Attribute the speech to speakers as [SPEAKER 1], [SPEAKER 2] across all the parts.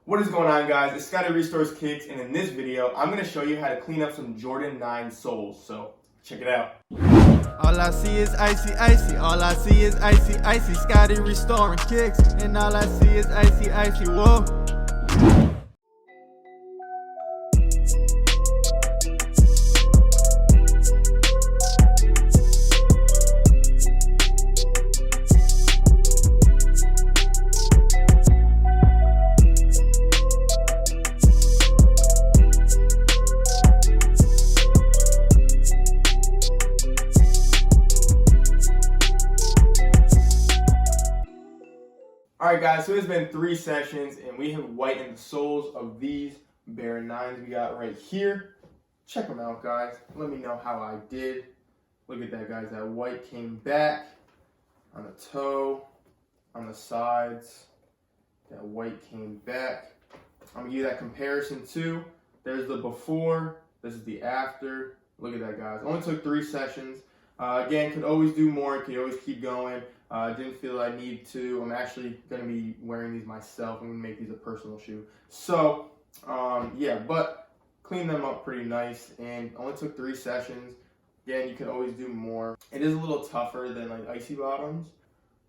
[SPEAKER 1] What is going on, guys? It's Scotty Restores Kicks, and in this video, I'm going to show you how to clean up some Jordan 9 soles. So, check it out.
[SPEAKER 2] All I see is icy, icy. All I see is icy, icy. Scotty restoring kicks, and all I see is icy, icy. Whoa.
[SPEAKER 1] Alright guys, so it's been 3 sessions and we have whitened the soles of these Bare 9s we got right here. Check them out, guys. Let me know how I did. Look at that, guys. That white came back on the toe, on the sides. That white came back. I'm going to give you that comparison too. There's the before, this is the after. Look at that, guys. Only took 3 sessions. Again, could always do more, could always keep going. Didn't feel I need to. I'm actually going to be wearing these myself. I'm going to make these a personal shoe. So, yeah, but cleaned them up pretty nice and only took 3 sessions. Again, you can always do more. It is a little tougher than like icy bottoms,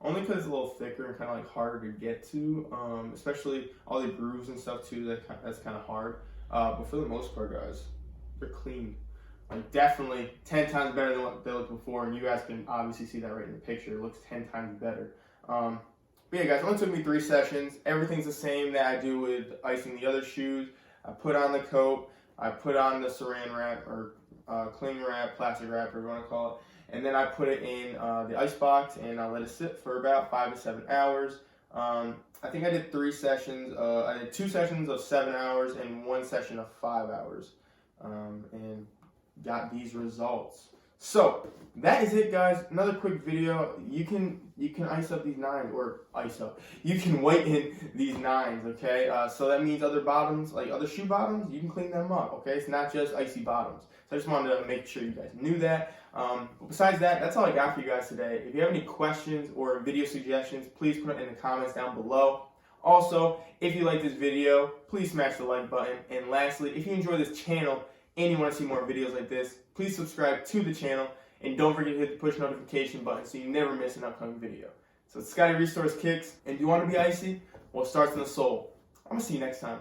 [SPEAKER 1] only because it's a little thicker and kind of like harder to get to, especially all the grooves and stuff too. That's kind of hard. But for the most part, guys, they're clean. Like definitely 10 times better than what they looked before, and you guys can obviously see that right in the picture. It looks 10 times better. But yeah, guys, it only took me 3 sessions. Everything's the same that I do with icing the other shoes. I put on the coat, I put on the saran wrap or cling wrap, plastic wrap, whatever you want to call it, and then I put it in the ice box and I let it sit for about 5 to 7 hours. I think I did 3 sessions. I did 2 sessions of 7 hours and 1 session of 5 hours, and got these results. So that is it, guys. Another quick video. You can ice up these 9s, or ice up. You can whiten these 9s, okay? So that means other bottoms, like other shoe bottoms, you can clean them up, okay? It's not just icy bottoms. So I just wanted to make sure you guys knew that. But besides that, that's all I got for you guys today. If you have any questions or video suggestions, please put it in the comments down below. Also, if you like this video, please smash the like button. And lastly, if you enjoy this channel and you want to see more videos like this, please subscribe to the channel and don't forget to hit the push notification button so you never miss an upcoming video. So it's Scotty Restores Kicks, and do you want to be icy? Well, it starts in the sole. I'm going to see you next time.